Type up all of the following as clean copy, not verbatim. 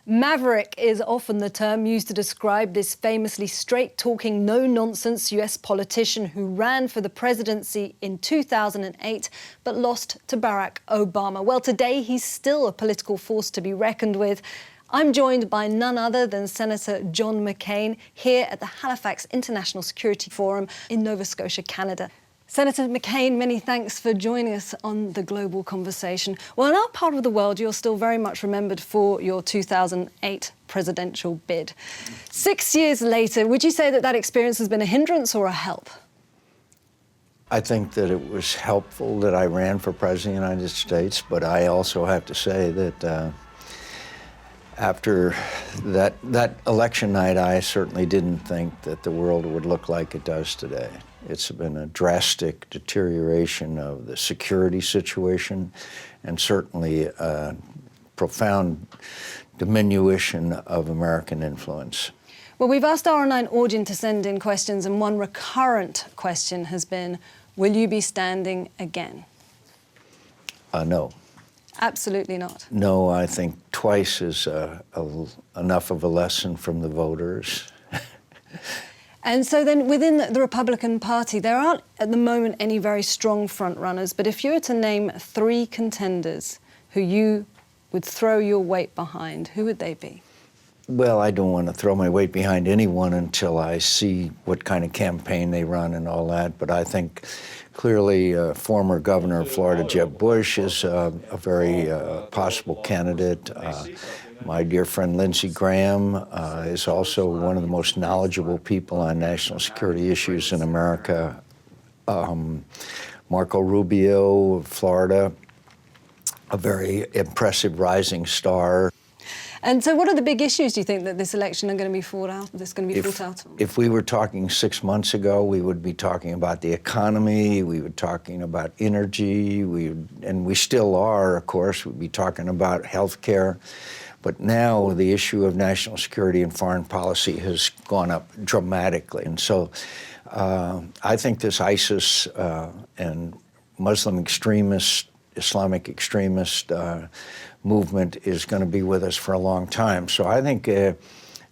Maverick is often the term used to describe this famously straight-talking, no-nonsense US politician who ran for the presidency in 2008 but lost to Barack Obama. Well, today he's still a political force to be reckoned with. I'm joined by none other than Senator John McCain here at the Halifax International Security Forum in Nova Scotia, Canada. Senator McCain, many thanks for joining us on the global conversation. Well, in our part of the world, you're still very much remembered for your 2008 presidential bid. 6 years later, would you say that that experience has been a hindrance or a help? I think that it was helpful that I ran for President of the United States, but I also have to say that after that election night, I certainly didn't think that the world would look like it does today. It's been a drastic deterioration of the security situation and certainly a profound diminution of American influence. Well, we've asked our online audience to send in questions, and one recurrent question has been, will you be standing again? No. Absolutely not. No, I think twice is enough of a lesson from the voters. And so then within the Republican Party, there aren't at the moment any very strong front runners, but if you were to name 3 contenders who you would throw your weight behind, who would they be? Well, I don't want to throw my weight behind anyone until I see what kind of campaign they run and all that, but I think clearly former Governor of Florida, Jeb Bush, is a very possible candidate. My dear friend Lindsey Graham is also one of the most knowledgeable people on national security issues in America. Marco Rubio of Florida, a very impressive rising star. And so what are the big issues, do you think, that this election are going to be fought out, on? If we were talking 6 months ago, we would be talking about the economy, we were talking about energy, and we still are, of course, we'd be talking about health care. But now the issue of national security and foreign policy has gone up dramatically. And so I think this ISIS and Muslim extremist, Islamic extremist movement is going to be with us for a long time. So I think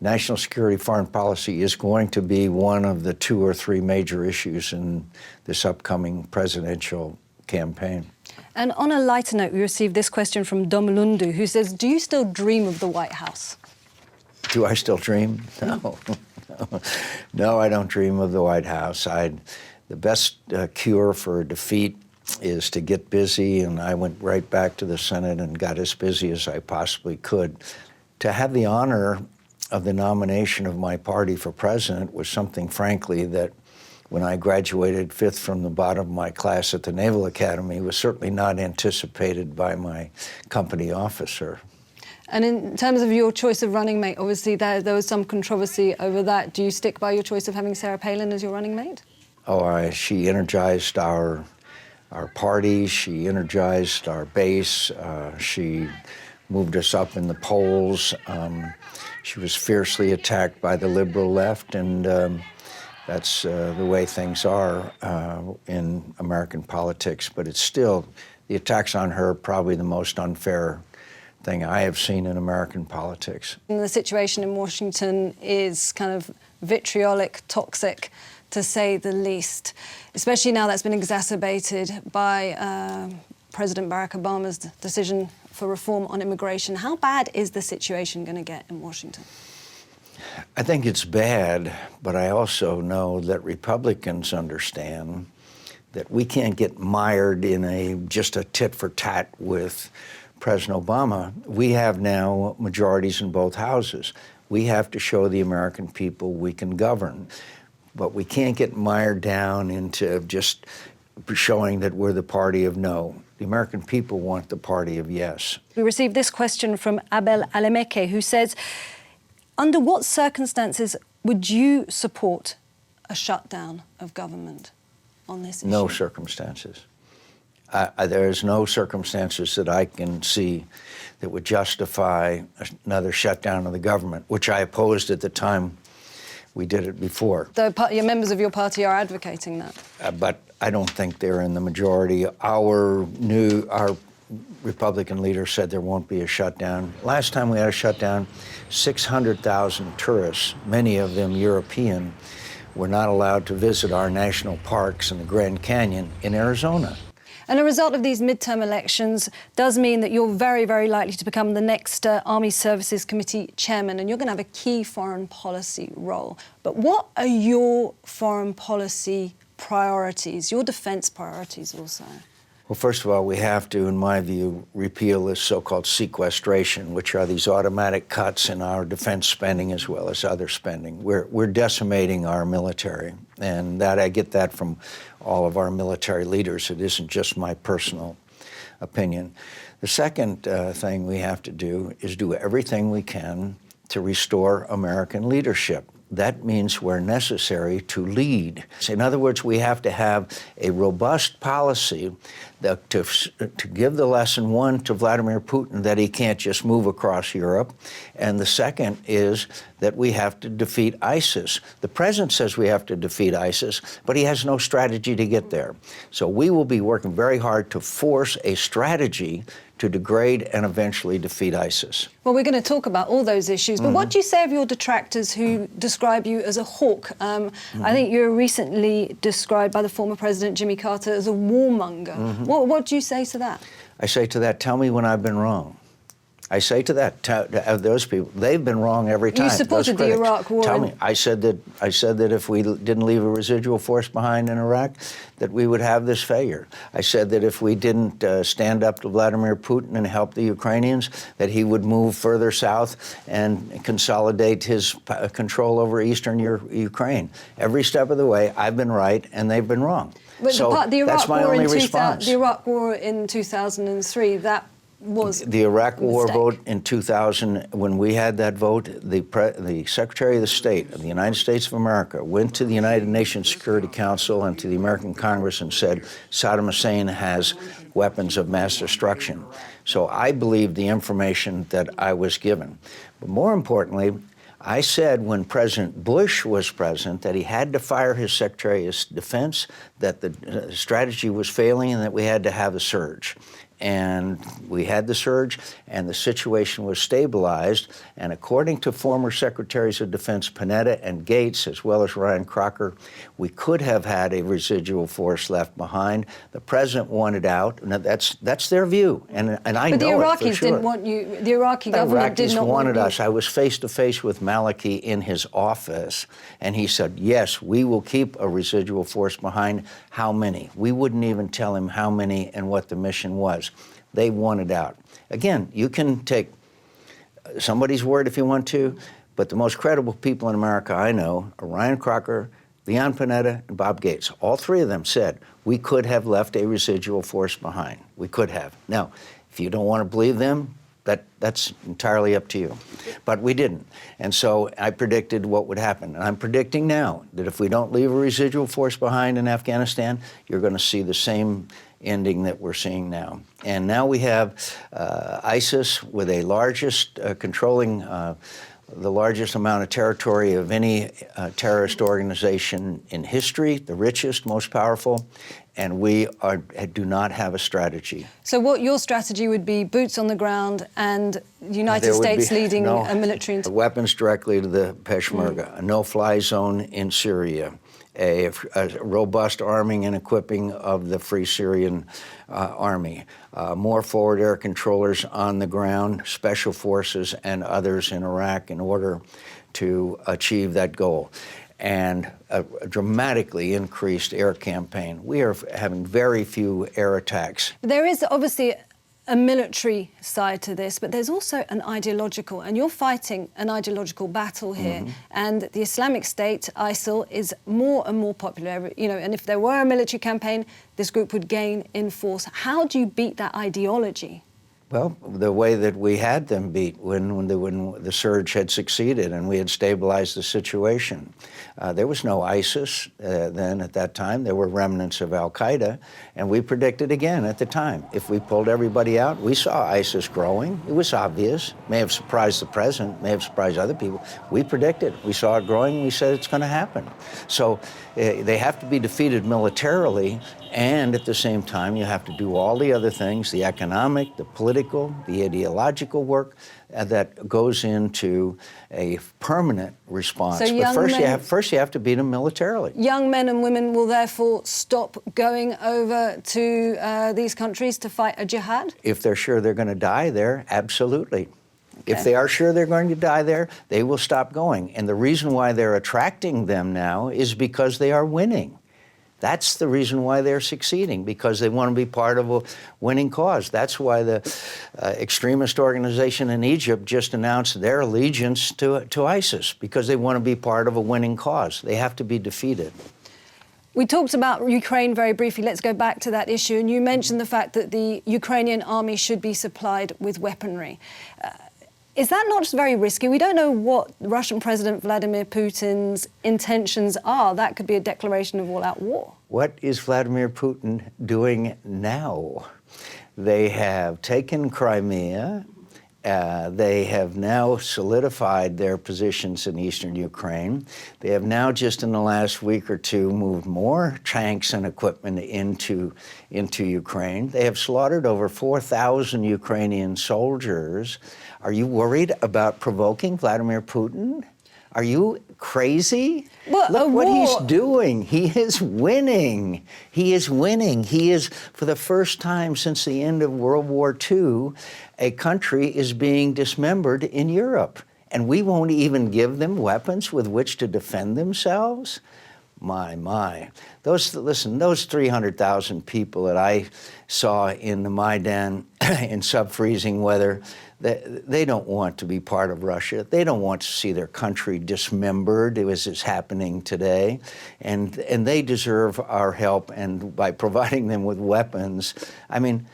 national security, foreign policy is going to be one of the 2 or 3 major issues in this upcoming presidential campaign. And on a lighter note, we received this question from Dom Lundu, who says, do you still dream of the White House? Do I still dream? No. No, I don't dream of the White House. The best cure for defeat is to get busy, and I went right back to the Senate and got as busy as I possibly could. To have the honor of the nomination of my party for president was something, frankly, that when I graduated 5th from the bottom of my class at the Naval Academy was certainly not anticipated by my company officer. And in terms of your choice of running mate, obviously there was some controversy over that. Do you stick by your choice of having Sarah Palin as your running mate? Oh, she energized our party, she energized our base, she moved us up in the polls. She was fiercely attacked by the liberal left, and that's the way things are in American politics. But it's still, the attacks on her, probably the most unfair thing I have seen in American politics. And the situation in Washington is kind of vitriolic, toxic, to say the least, especially now that's been exacerbated by President Barack Obama's decision for reform on immigration. How bad is the situation going to get in Washington? I think it's bad, but I also know that Republicans understand that we can't get mired in just a tit-for-tat with President Obama. We have now majorities in both houses. We have to show the American people we can govern, but we can't get mired down into just showing that we're the party of no. The American people want the party of yes. We received this question from Abel Alemeke, who says, under what circumstances would you support a shutdown of government on this issue? No circumstances. There's no circumstances that I can see that would justify another shutdown of the government, which I opposed at the time we did it before. Your members of your party are advocating that? But I don't think they're in the majority. Our Republican leader said there won't be a shutdown. Last time we had a shutdown, 600,000 tourists, many of them European, were not allowed to visit our national parks in the Grand Canyon in Arizona. And a result of these midterm elections does mean that you're very, very likely to become the next Army Services Committee chairman, and you're going to have a key foreign policy role. But what are your foreign policy priorities, your defence priorities also? Well, first of all, we have to, in my view, repeal this so-called sequestration, which are these automatic cuts in our defense spending as well as other spending. We're decimating our military, and that I get that from all of our military leaders. It isn't just my personal opinion. The second thing we have to do is do everything we can to restore American leadership. That means where necessary to lead. In other words, we have to have a robust policy that to give the lesson, one, to Vladimir Putin that he can't just move across Europe. And the second is that we have to defeat ISIS. The president says we have to defeat ISIS, but he has no strategy to get there. So we will be working very hard to force a strategy to degrade and eventually defeat ISIS. Well, we're going to talk about all those issues, but what do you say of your detractors who describe you as a hawk? I think you were recently described by the former President Jimmy Carter as a warmonger. What do you say to that? I say to that, tell me when I've been wrong. I say to that, to those people, they've been wrong every time. You supported the Iraq War. Tell me, I said that if we didn't leave a residual force behind in Iraq, that we would have this failure. I said that if we didn't stand up to Vladimir Putin and help the Ukrainians, that he would move further south and consolidate his control over eastern Ukraine. Every step of the way, I've been right and they've been wrong. But so that's my only response. The Iraq War in 2003, that was the Iraq War vote in 2000, when we had that vote, the Secretary of the State of the United States of America went to the United Nations Security Council and to the American Congress and said, Saddam Hussein has weapons of mass destruction. So I believe the information that I was given. But more importantly, I said when President Bush was president that he had to fire his Secretary of Defense, that the strategy was failing, and that we had to have a surge. And we had the surge, and the situation was stabilized. And according to former Secretaries of Defense Panetta and Gates, as well as Ryan Crocker, we could have had a residual force left behind. The president wanted out, and that's their view. And I know it for sure. But the Iraqis didn't want you. The Iraqi government did not want you. The Iraqis wanted us. I was face to face with Maliki in his office, and he said, "Yes, we will keep a residual force behind." How many? We wouldn't even tell him how many and what the mission was. They wanted out. Again, you can take somebody's word if you want to, but the most credible people in America I know are Ryan Crocker, Leon Panetta, and Bob Gates. All three of them said we could have left a residual force behind. We could have. Now, if you don't want to believe them, that's entirely up to you. But we didn't. And so I predicted what would happen. And I'm predicting now that if we don't leave a residual force behind in Afghanistan, you're going to see the same ending that we're seeing now. And now we have ISIS with a largest controlling the largest amount of territory of any terrorist organization in history, the richest, most powerful, and we do not have a strategy. So what your strategy would be, boots on the ground and the United States leading a military... Weapons directly to the Peshmerga, a no-fly zone in Syria, a robust arming and equipping of the Free Syrian Army, more forward air controllers on the ground, special forces and others in Iraq in order to achieve that goal, and a dramatically increased air campaign. We are having very few air attacks. There is obviously a military side to this, but there's also an ideological, and you're fighting an ideological battle here. And the Islamic State, ISIL, is more and more popular. You know, and if there were a military campaign, this group would gain in force. How do you beat that ideology? Well, the way that we had them beat when the surge had succeeded and we had stabilized the situation. There was no ISIS then at that time. There were remnants of al-Qaeda, and we predicted again at the time. If we pulled everybody out, we saw ISIS growing. It was obvious. May have surprised the president, may have surprised other people. We predicted. We saw it growing, and we said it's going to happen. So they have to be defeated militarily And at the same time, you have to do all the other things, the economic, the political, the ideological work that goes into a permanent response. So but first you have to beat them militarily. Young men and women will therefore stop going over to these countries to fight a jihad? If they're sure they're going to die there, absolutely. Okay. If they are sure they're going to die there, they will stop going. And the reason why they're attracting them now is because they are winning. That's the reason why they're succeeding, because they want to be part of a winning cause. That's why the extremist organization in Egypt just announced their allegiance to ISIS, because they want to be part of a winning cause. They have to be defeated. We talked about Ukraine very briefly. Let's go back to that issue. And you mentioned the fact that the Ukrainian army should be supplied with weaponry. Is that not just very risky? We don't know what Russian President Vladimir Putin's intentions are. That could be a declaration of all-out war. What is Vladimir Putin doing now? They have taken Crimea. They have now solidified their positions in eastern Ukraine. They have now, just in the last week or two, moved more tanks and equipment into Ukraine. They have slaughtered over 4,000 Ukrainian soldiers. Are you worried about provoking Vladimir Putin? Are you crazy? Well, look what he's doing. He is winning. He is winning. He is, for the first time since the end of World War II, a country is being dismembered in Europe. And we won't even give them weapons with which to defend themselves? My. Those 300,000 people that I saw in the Maidan in sub-freezing weather, they don't want to be part of Russia. They don't want to see their country dismembered, as is happening today. And they deserve our help. And by providing them with weapons, I mean,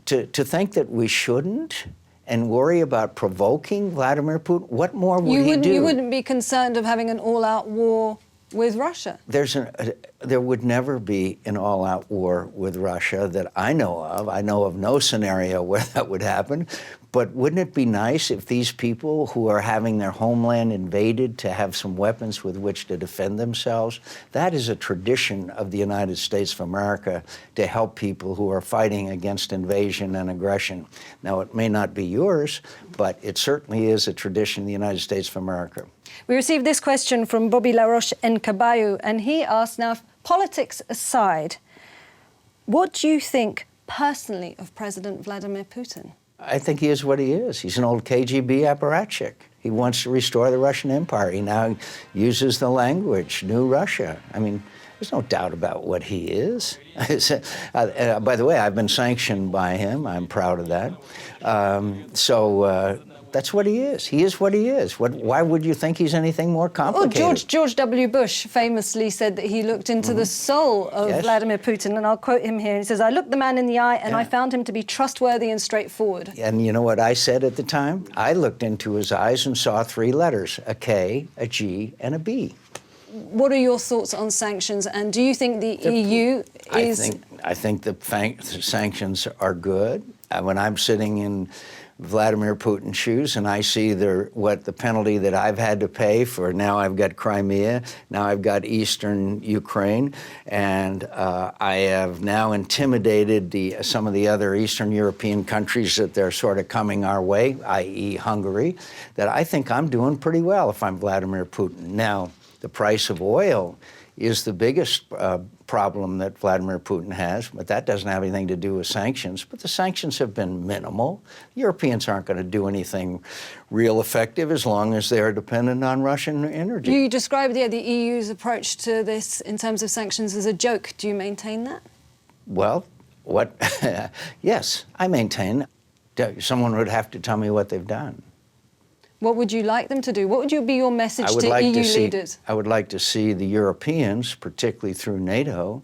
to think that we shouldn't and worry about provoking Vladimir Putin, what more would he do? You wouldn't be concerned of having an all-out war with Russia? There would never be an all-out war with Russia that I know of. I know of no scenario where that would happen. But wouldn't it be nice if these people who are having their homeland invaded to have some weapons with which to defend themselves? That is a tradition of the United States of America, to help people who are fighting against invasion and aggression. Now, it may not be yours, but it certainly is a tradition of the United States of America. We received this question from Bobby Laroche Nkabayu, and he asked, now, politics aside, what do you think personally of President Vladimir Putin? I think he is what he is. He's an old KGB apparatchik. He wants to restore the Russian Empire. He now uses the language, New Russia. I mean, there's no doubt about what he is. By the way, I've been sanctioned by him. I'm proud of that. That's what he is. He is what he is. Why would you think he's anything more complicated? Well, George W. Bush famously said that he looked into the soul of Vladimir Putin, and I'll quote him here. He says, "I looked the man in the eye, and I found him to be trustworthy and straightforward." And you know what I said at the time? I looked into his eyes and saw 3 letters, a K, a G, and a B. What are your thoughts on sanctions, and do you think the EU is... I think the sanctions are good. When I'm sitting in Vladimir Putin's shoes and I see what the penalty that I've had to pay for, now I've got Crimea, now I've got eastern Ukraine, and I have now intimidated some of the other Eastern European countries that they're sort of coming our way, i.e. Hungary, that I think I'm doing pretty well if I'm Vladimir Putin. Now, the price of oil is the biggest problem that Vladimir Putin has, but that doesn't have anything to do with sanctions. But the sanctions have been minimal. The Europeans aren't going to do anything real effective as long as they are dependent on Russian energy. You described the EU's approach to this in terms of sanctions as a joke. Do you maintain that? Well, yes, I maintain. Someone would have to tell me what they've done. What would you like them to do? What would be your message to EU leaders? I would like to see the Europeans, particularly through NATO,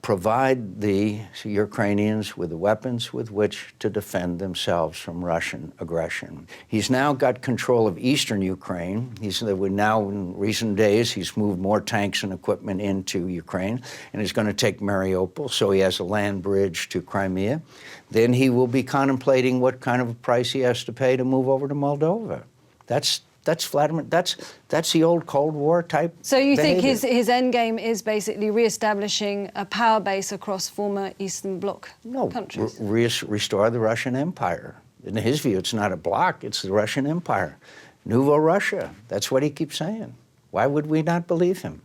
provide the Ukrainians with the weapons with which to defend themselves from Russian aggression. He's now got control of eastern Ukraine. In recent days, he's moved more tanks and equipment into Ukraine, and he's going to take Mariupol, so he has a land bridge to Crimea. Then he will be contemplating what kind of a price he has to pay to move over to Moldova. That's That's Vladimir. That's the old Cold War type. So you think behavior. his end game is basically re-establishing a power base across former Eastern Bloc countries? Restore the Russian Empire. In his view, it's not a bloc, it's the Russian Empire. Nouveau Russia. That's what he keeps saying. Why would we not believe him?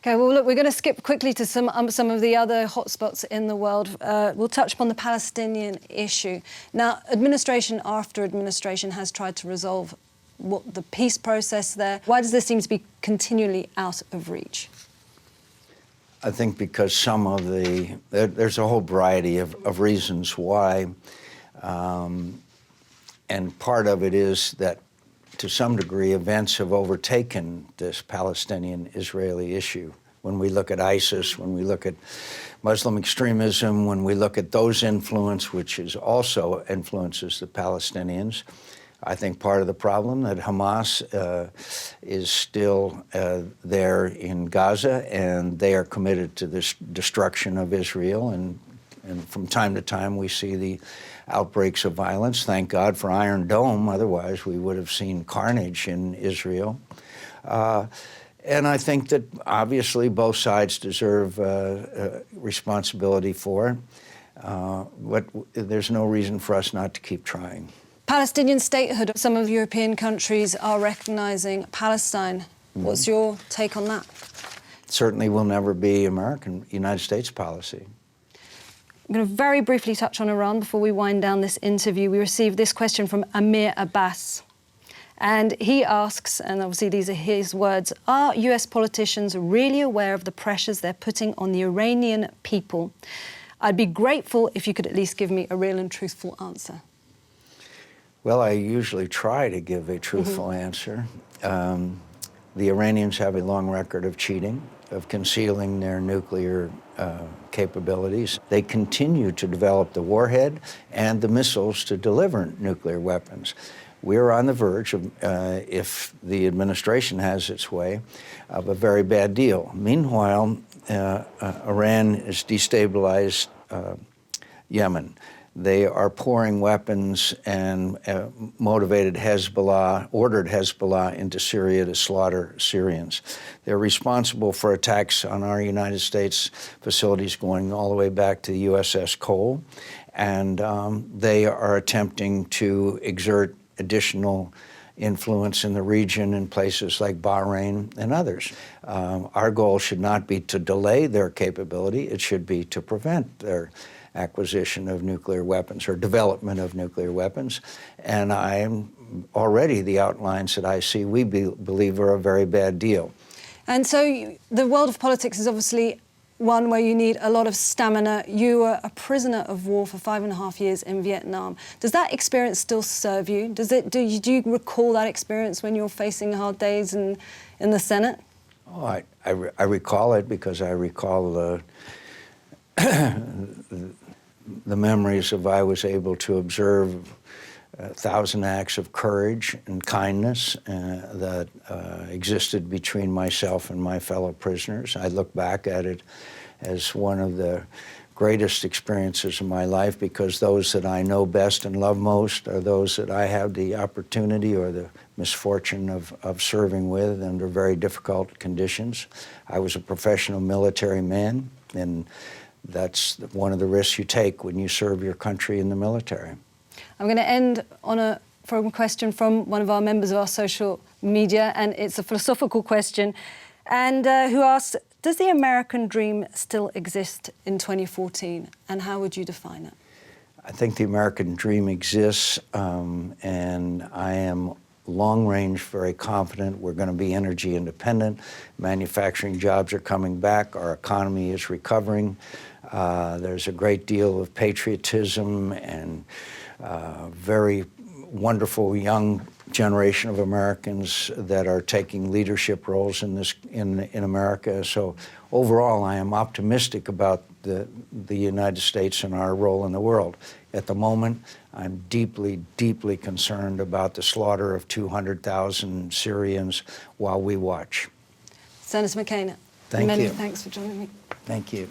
Okay, well, look, we're going to skip quickly to some of the other hotspots in the world. We'll touch upon the Palestinian issue. Now, administration after administration has tried to resolve the peace process there. Why does this seem to be continually out of reach? I think because there's a whole variety of reasons why. And part of it is that, to some degree, events have overtaken this Palestinian-Israeli issue. When we look at ISIS, when we look at Muslim extremism, when we look at those influence, which also influences the Palestinians, I think part of the problem that Hamas is still there in Gaza, and they are committed to this destruction of Israel. And from time to time, we see the outbreaks of violence. Thank God for Iron Dome. Otherwise, we would have seen carnage in Israel. And I think that obviously both sides deserve responsibility for it. But there's no reason for us not to keep trying. Palestinian statehood. Some of European countries are recognizing Palestine. What's your take on that? It certainly will never be United States policy. I'm going to very briefly touch on Iran before we wind down this interview. We received this question from Amir Abbas. And he asks, and obviously these are his words, are US politicians really aware of the pressures they're putting on the Iranian people? I'd be grateful if you could at least give me a real and truthful answer. Well, I usually try to give a truthful answer. The Iranians have a long record of cheating, of concealing their nuclear capabilities. They continue to develop the warhead and the missiles to deliver nuclear weapons. We're on the verge of, if the administration has its way, of a very bad deal. Meanwhile, Iran has destabilized Yemen. They are pouring weapons and ordered Hezbollah into Syria to slaughter Syrians. They're responsible for attacks on our United States facilities going all the way back to the USS Cole. And they are attempting to exert additional influence in the region in places like Bahrain and others. Our goal should not be to delay their capability. It should be to prevent their acquisition of nuclear weapons or development of nuclear weapons. And already the outlines that I see, we believe are a very bad deal. And so the world of politics is obviously one where you need a lot of stamina. You were a prisoner of war for 5.5 years in Vietnam. Does that experience still serve you? Do you recall that experience when you're facing hard days in the Senate? Oh, I recall it because I recall the memories of I was able to observe 1,000 acts of courage and kindness that existed between myself and my fellow prisoners. I look back at it as one of the greatest experiences of my life because those that I know best and love most are those that I have the opportunity or the misfortune of serving with under very difficult conditions. I was a professional military man, and that's one of the risks you take when you serve your country in the military. I'm going to end on a question from one of our members of our social media, and it's a philosophical question, and who asks, does the American dream still exist in 2014, and how would you define it? I think the American dream exists, and I am long-range very confident we're going to be energy independent. Manufacturing jobs are coming back. Our economy is recovering. There's a great deal of patriotism and very wonderful young generation of Americans that are taking leadership roles in America. So overall, I am optimistic about the United States and our role in the world. At the moment, I'm deeply, deeply concerned about the slaughter of 200,000 Syrians while we watch. Senator McCain, many thanks for joining me. Thank you.